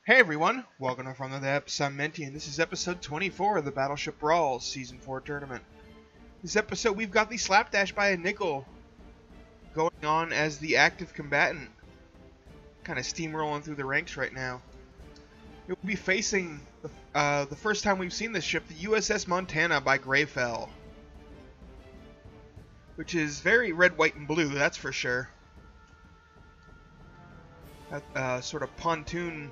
Hey everyone, welcome to From the Depths. I'm Menti, and this is episode 24 of the Battleship Brawls Season 4 tournament. This episode we've got the Slapdash by a nickel going on as the active combatant. Kind of steamrolling through the ranks right now. It will be facing the first time we've seen this ship, the USS Montana by Greyfell. Which is very red, white, and blue, that's for sure. That sort of pontoon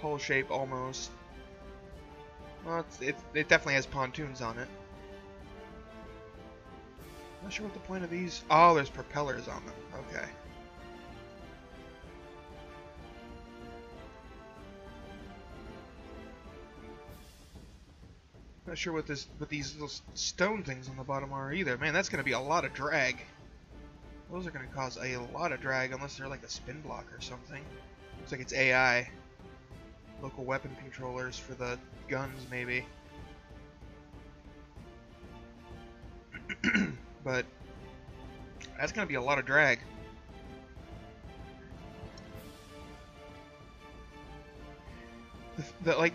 hull shape almost. Well, it definitely has pontoons on it. Not sure what the point of these. Oh, there's propellers on them. Okay. Not sure what these little stone things on the bottom are either. Man, that's going to be a lot of drag. Those are going to cause a lot of drag unless they're like a spin block or something. Looks like it's AI. Local weapon controllers for the guns, maybe. But that's going to be a lot of drag. The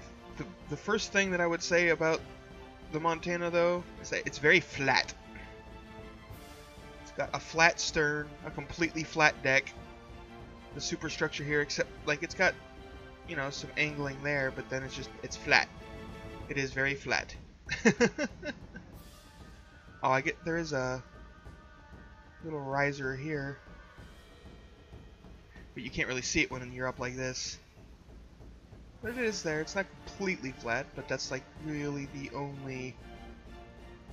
first thing that I would say about the Montana, though, is that it's very flat. It's got a flat stern, a completely flat deck. The superstructure here, except like it's got, you know, some angling there, but then it's flat. It is very flat. Oh, there is a little riser here, but you can't really see it when you're up like this. But it is there. It's not completely flat, but that's like really the only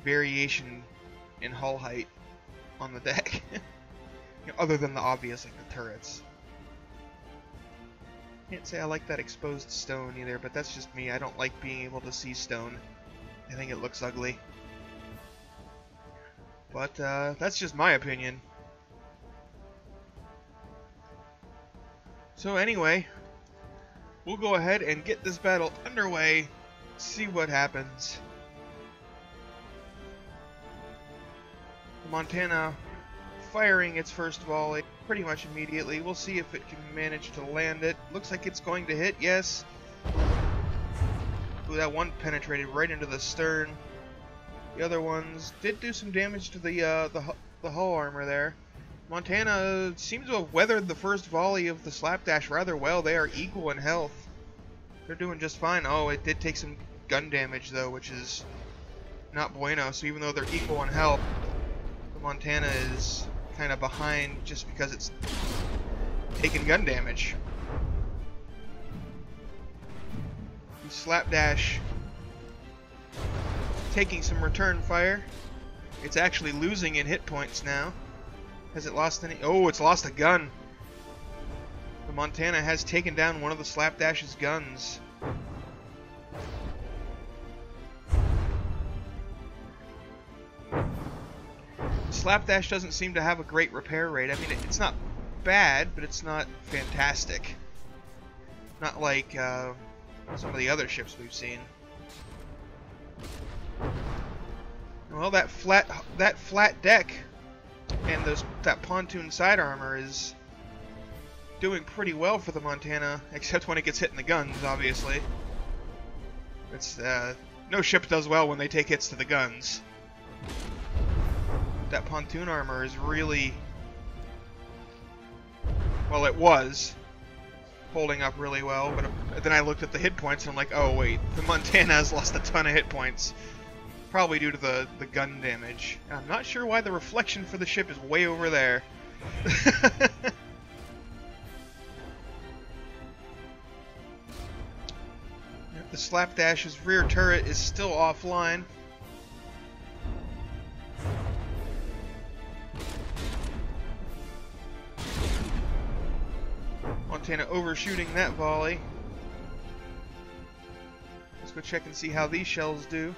variation in hull height on the deck. You know, other than the obvious, like the turrets. Can't say I like that exposed stone either, but that's just me. I don't like being able to see stone. I think it looks ugly. But that's just my opinion. So anyway, we'll go ahead and get this battle underway, see what happens. The Montana firing its first volley pretty much immediately. We'll see if it can manage to land it. Looks like it's going to hit, yes. Ooh, that one penetrated right into the stern. The other ones did do some damage to the hull armor there. Montana seems to have weathered the first volley of the Slapdash rather well. They are equal in health. They're doing just fine. Oh, it did take some gun damage though, which is not bueno. So even though they're equal in health, the Montana is kind of behind just because it's taking gun damage. The Slapdash taking some return fire. It's actually losing in hit points now. Has it lost any? Oh, it's lost a gun. The Montana has taken down one of the Slapdash's guns. Slapdash doesn't seem to have a great repair rate. I mean, it's not bad, but it's not fantastic. Not like some of the other ships we've seen. Well, that flat deck and that pontoon side armor is doing pretty well for the Montana, except when it gets hit in the guns, obviously. It's no ship does well when they take hits to the guns. That pontoon armor is really, well, it was holding up really well, but then I looked at the hit points and I'm like, oh wait, the Montana has lost a ton of hit points. Probably due to the gun damage. I'm not sure why the reflection for the ship is way over there. The Slapdash's rear turret is still offline. Montana overshooting that volley. Let's go check and see how these shells do.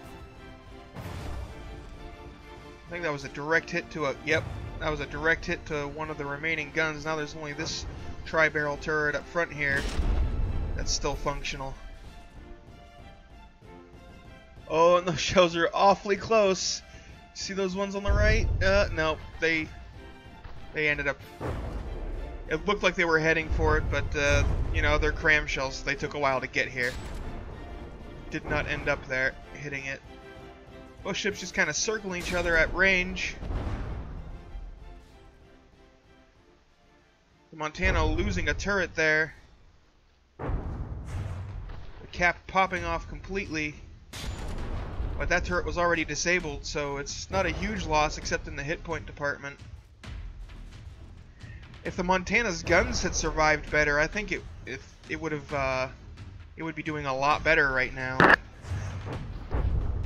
I think that was a direct hit to a... Yep, that was a direct hit to one of the remaining guns. Now there's only this tri-barrel turret up front here that's still functional. Oh, and those shells are awfully close. See those ones on the right? No, they ended up... It looked like they were heading for it, but You know, they're cramshells, so they took a while to get here. Did not end up there, hitting it. Both ships just kind of circling each other at range. The Montana losing a turret there. The cap popping off completely. But that turret was already disabled, so it's not a huge loss except in the hit point department. If the Montana's guns had survived better, I think it would have it would be doing a lot better right now.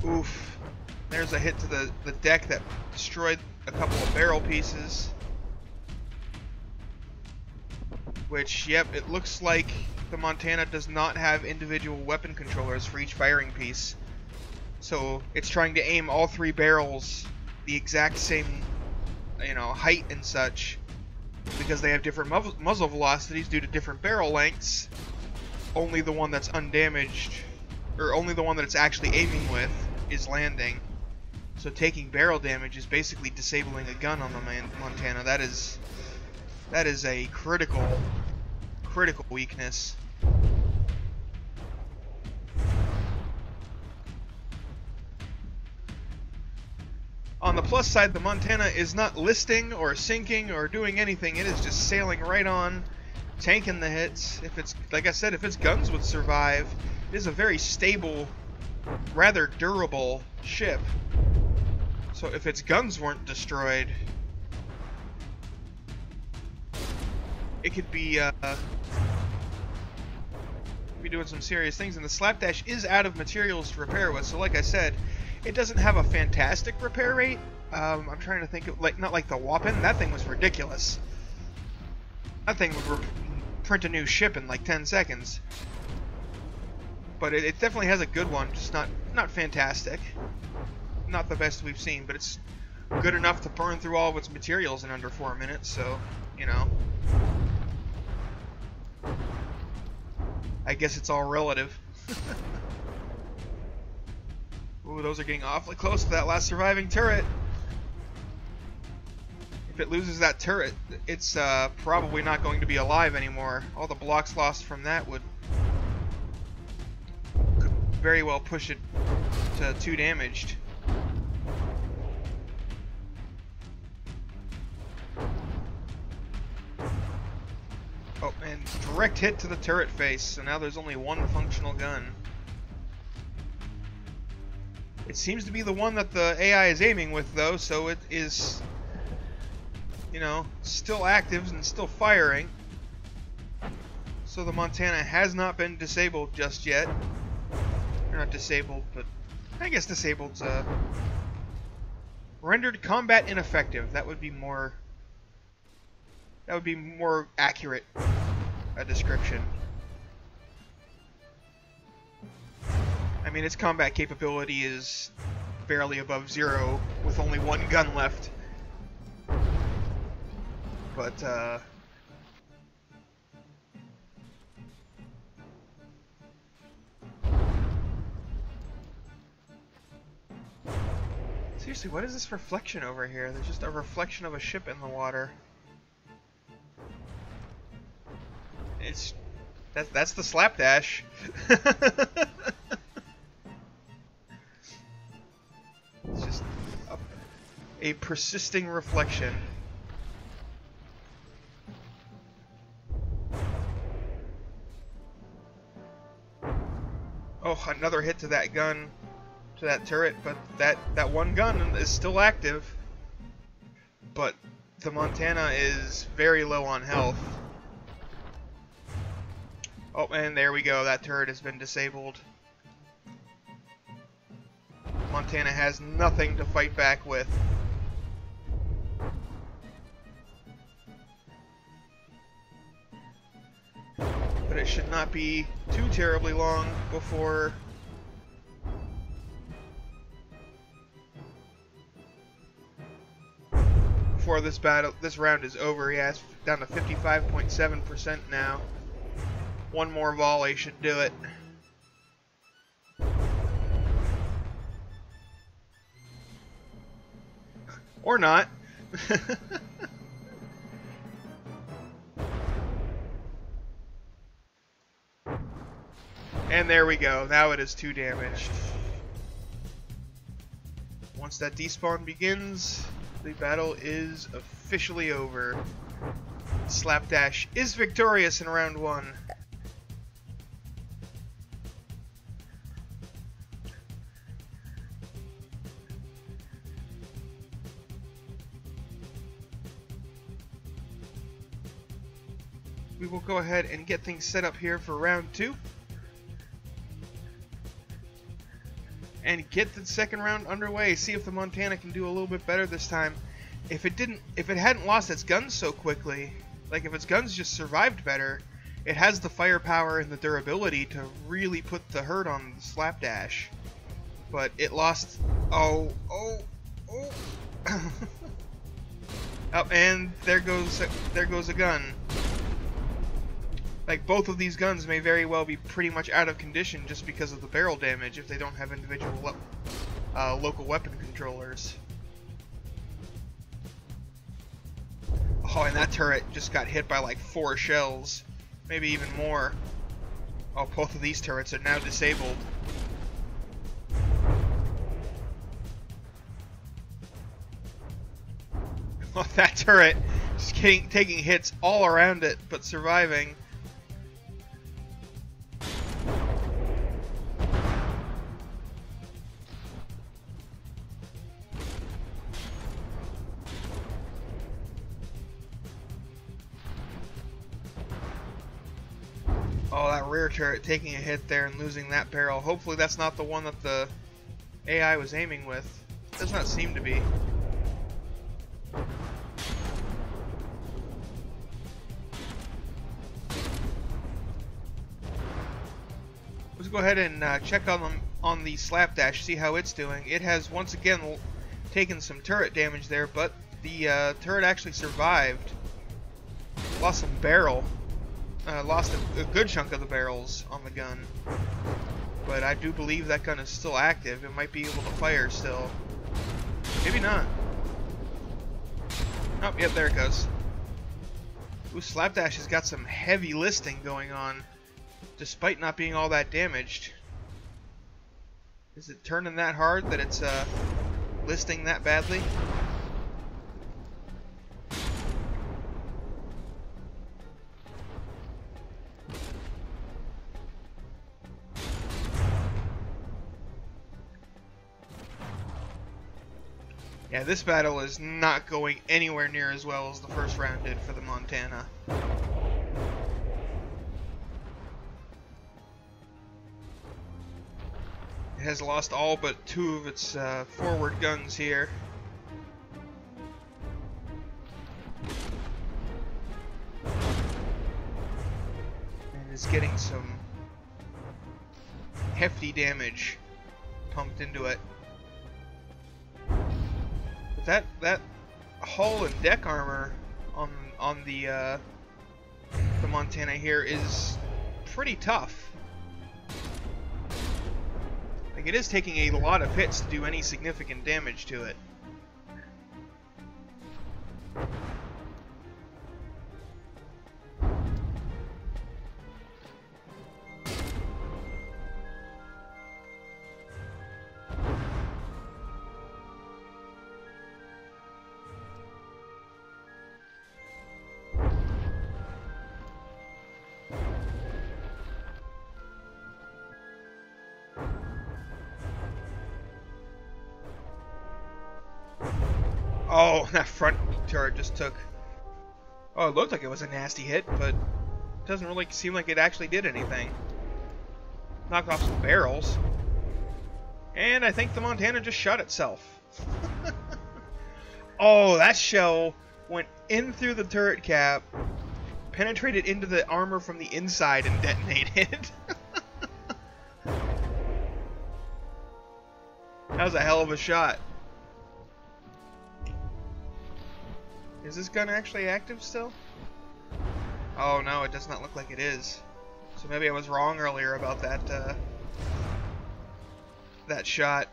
Oof. There's a hit to the deck that destroyed a couple of barrel pieces. Which, yep, it looks like the Montana does not have individual weapon controllers for each firing piece. So it's trying to aim all three barrels the exact same, you know, height and such. Because they have different muzzle velocities due to different barrel lengths. Only the one that's undamaged, or only the one that it's actually aiming with, is landing. So taking barrel damage is basically disabling a gun on the Montana. That is a critical weakness. On the plus side, the Montana is not listing or sinking or doing anything. It is just sailing right on, tanking the hits. If it's, like I said, if its guns would survive, it is a very stable, rather durable ship. So if its guns weren't destroyed, it could be doing some serious things. And the Slapdash is out of materials to repair with, so like I said, it doesn't have a fantastic repair rate. I'm trying to think of, like, not like the Wappen. That thing was ridiculous. That thing would print a new ship in like 10 seconds. But it definitely has a good one, just not fantastic. Not the best we've seen, but it's good enough to burn through all of its materials in under 4 minutes, so, you know. I guess it's all relative. Ooh, those are getting awfully close to that last surviving turret. If it loses that turret, it's probably not going to be alive anymore. All the blocks lost from that could very well push it to 2 damaged. Oh, and direct hit to the turret face, so now there's only one functional gun. It seems to be the one that the AI is aiming with, though, so it is, you know, still active and still firing. So the Montana has not been disabled just yet. Or not disabled, but I guess disabled's rendered combat ineffective. That would be more accurate a description. I mean, its combat capability is barely above 0 with only one gun left. But, seriously, what is this reflection over here? There's just a reflection of a ship in the water. That's the Slapdash. It's just a persisting reflection. Oh, another hit to that gun, to that turret, but that one gun is still active. But the Montana is very low on health. Oh, and there we go. That turret has been disabled. Montana has nothing to fight back with. But it should not be too terribly long before this round is over. Yeah, it's down to 55.7% now. One more volley should do it. Or not. And there we go. Now it is 2 damaged. Once that despawn begins, the battle is officially over. Slapdash is victorious in round 1. We will go ahead and get things set up here for round 2. And get the second round underway. See if the Montana can do a little bit better this time. If it hadn't lost its guns so quickly, like if its guns just survived better, it has the firepower and the durability to really put the hurt on the Slapdash. But it lost. Oh. Oh, and there goes a gun. Like, both of these guns may very well be pretty much out of condition just because of the barrel damage if they don't have individual local weapon controllers. Oh, and that turret just got hit by like 4 shells. Maybe even more. Oh, both of these turrets are now disabled. Oh, that turret just taking hits all around it, but surviving. Oh, that rear turret taking a hit there and losing that barrel. Hopefully that's not the one that the AI was aiming with. Does not seem to be. Let's go ahead and check on the Slapdash, see how it's doing. It has once again taken some turret damage there, but the turret actually survived. Lost some barrel. Lost a good chunk of the barrels on the gun. But I do believe that gun is still active. It might be able to fire still. Maybe not. Oh, yep, there it goes. Ooh, Slapdash has got some heavy listing going on, despite not being all that damaged. Is it turning that hard that it's listing that badly? Yeah, this battle is not going anywhere near as well as the first round did for the Montana. It has lost all but 2 of its forward guns here. And is getting some hefty damage pumped into it. That hull and deck armor on the Montana here is pretty tough. Like, it is taking a lot of hits to do any significant damage to it. Oh, that front turret just took... Oh, it looked like it was a nasty hit, but it doesn't really seem like it actually did anything. Knocked off some barrels. And I think the Montana just shot itself. Oh, that shell went in through the turret cap, penetrated into the armor from the inside, and detonated. That was a hell of a shot. Is this gun actually active still? Oh no, it does not look like it is. So maybe I was wrong earlier about that that shot.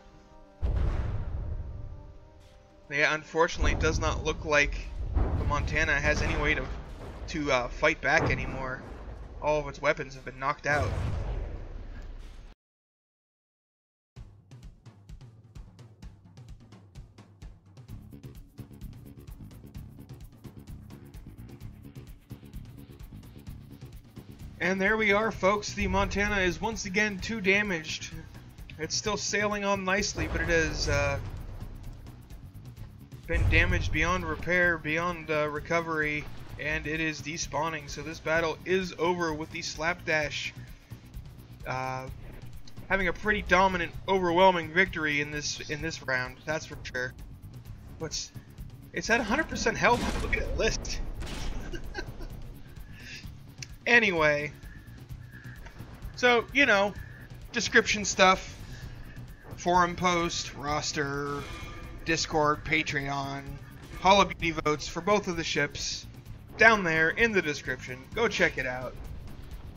Yeah, unfortunately, it does not look like the Montana has any way to fight back anymore. All of its weapons have been knocked out. And there we are, folks. The Montana is once again too damaged. It's still sailing on nicely, but it has been damaged beyond repair, beyond recovery, and it is despawning. So this battle is over with the Slapdash having a pretty dominant, overwhelming victory in this round. That's for sure. But it's at 100% health. Look at that list. Anyway, so, you know, description stuff, forum post, roster, Discord, Patreon, Hall of Beauty votes for both of the ships, down there in the description. Go check it out.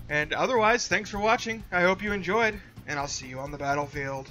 And otherwise, thanks for watching. I hope you enjoyed, and I'll see you on the battlefield.